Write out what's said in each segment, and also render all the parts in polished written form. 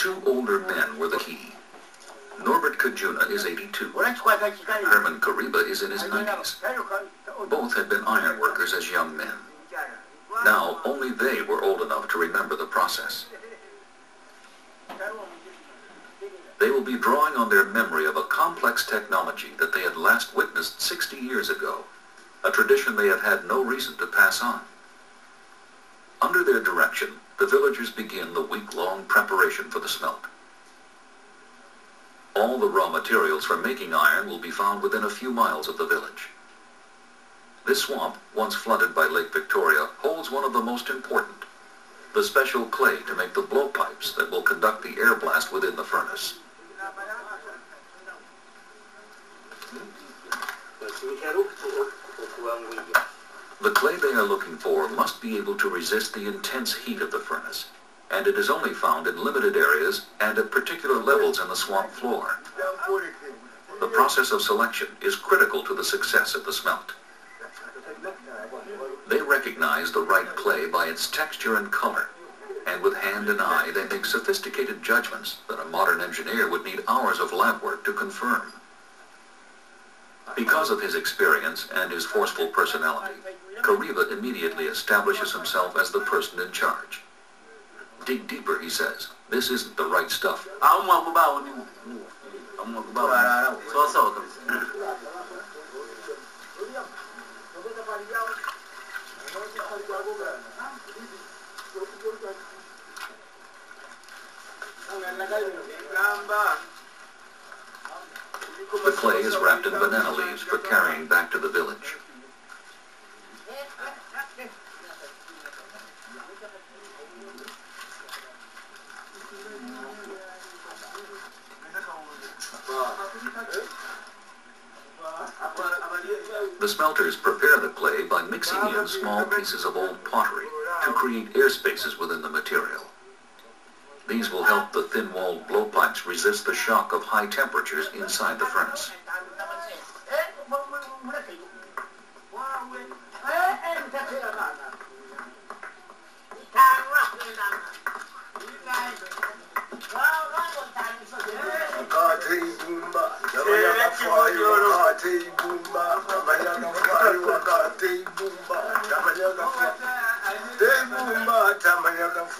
Two older men were the key. Norbert Kajuna is 82. Herman Kariba is in his 90s. Both had been iron workers as young men. Now, only they were old enough to remember the process. They will be drawing on their memory of a complex technology that they had last witnessed 60 years ago, a tradition they have had no reason to pass on. Under their direction, the villagers begin the week-long preparation for the smelt. All the raw materials for making iron will be found within a few miles of the village. This swamp, once flooded by Lake Victoria, holds one of the most important, the special clay to make the blowpipes that will conduct the air blast within the furnace. The clay they are looking for must be able to resist the intense heat of the furnace, and it is only found in limited areas and at particular levels in the swamp floor. The process of selection is critical to the success of the smelt. They recognize the right clay by its texture and color, and with hand and eye they make sophisticated judgments that a modern engineer would need hours of lab work to confirm. Because of his experience and his forceful personality, Kariba immediately establishes himself as the person in charge. Dig deeper, he says. This isn't the right stuff. The clay is wrapped in banana leaves for carrying back to the village. The smelters prepare the clay by mixing in small pieces of old pottery to create air spaces within the material. These will help the thin-walled blowpipes resist the shock of high temperatures inside the furnace.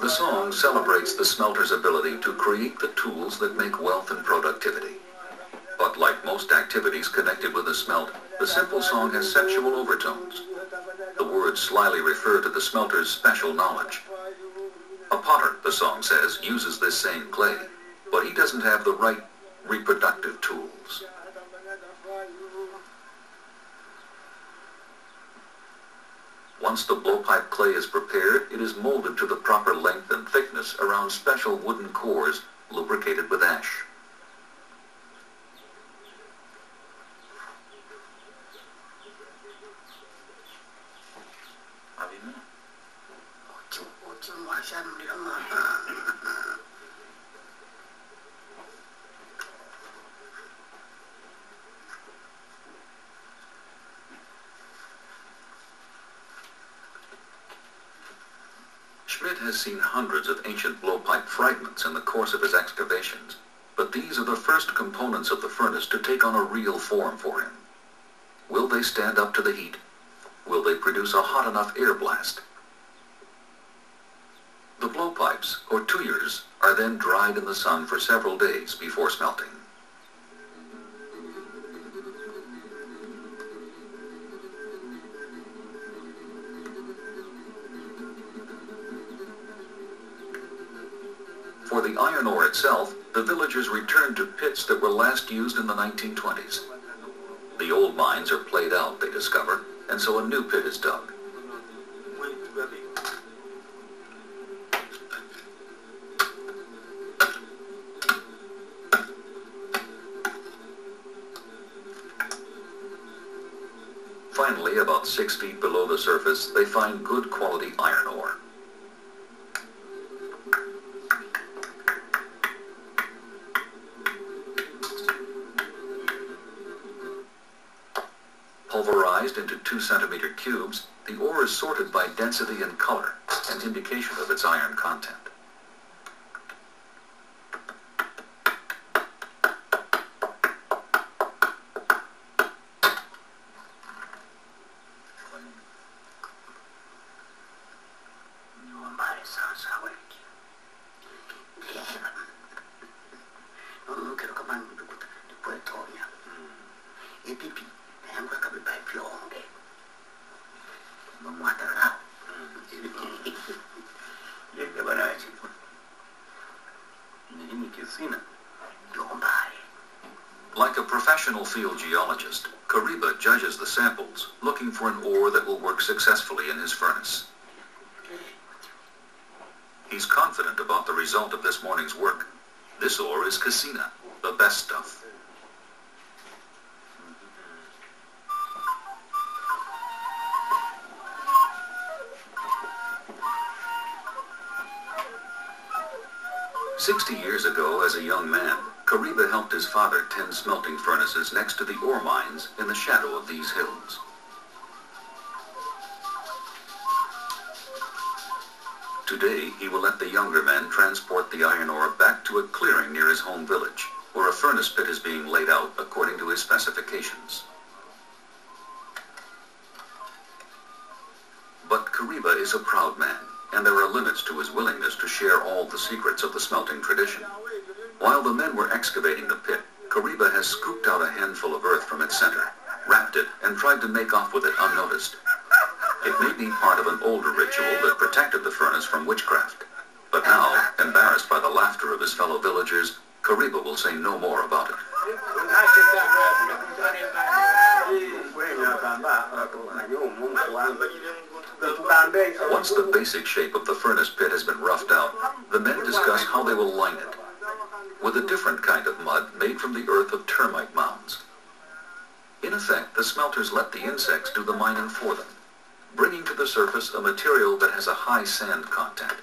The song celebrates the smelter's ability to create the tools that make wealth and productivity. But like most activities connected with the smelt, the simple song has sexual overtones. The words slyly refer to the smelter's special knowledge. A potter, the song says, uses this same clay, but he doesn't have the right reproductive tools. Once the blowpipe clay is prepared, it is molded to the proper length and thickness around special wooden cores lubricated with ash. Schmidt has seen hundreds of ancient blowpipe fragments in the course of his excavations, but these are the first components of the furnace to take on a real form for him. Will they stand up to the heat? Will they produce a hot enough air blast? The blowpipes, or tuyers, are then dried in the sun for several days before smelting. For the iron ore itself, the villagers return to pits that were last used in the 1920s. The old mines are played out, they discover, and so a new pit is dug. Finally, about 6 feet below the surface, they find good quality iron ore. Pulverized into 2-centimeter cubes, the ore is sorted by density and color, an indication of its iron content. professional field geologist, Kariba judges the samples, looking for an ore that will work successfully in his furnace. He's confident about the result of this morning's work. This ore is Cassina, the best stuff. "60 years ago, as a young man, Kariba helped his father tend smelting furnaces next to the ore mines in the shadow of these hills. Today, he will let the younger man transport the iron ore back to a clearing near his home village, where a furnace pit is being laid out according to his specifications. But Kariba is a proud man, and there are limits to his willingness to share all the secrets of the smelting tradition. While the men were excavating the pit, Kariba has scooped out a handful of earth from its center, wrapped it, and tried to make off with it unnoticed. It may be part of an older ritual that protected the furnace from witchcraft. But now, embarrassed by the laughter of his fellow villagers, Kariba will say no more about it. Once the basic shape of the furnace pit has been roughed out, the men discuss how they will line it, with a different kind of mud made from the earth of termite mounds. In effect, the smelters let the insects do the mining for them, bringing to the surface a material that has a high sand content.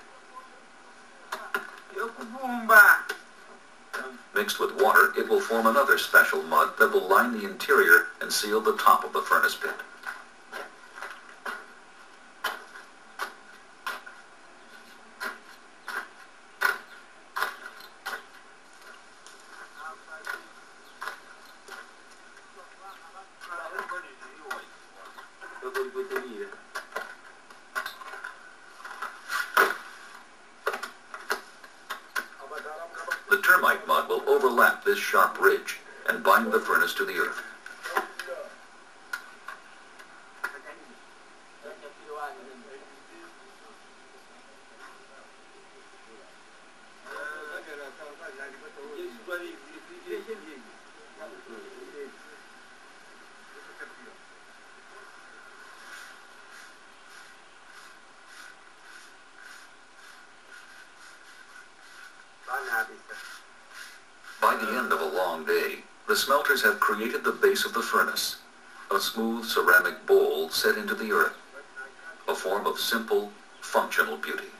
Mixed with water, it will form another special mud that will line the interior and seal the top of the furnace pit. The termite mud will overlap this sharp ridge and bind the furnace to the earth. By the end of a long day, the smelters have created the base of the furnace, a smooth ceramic bowl set into the earth, a form of simple, functional beauty.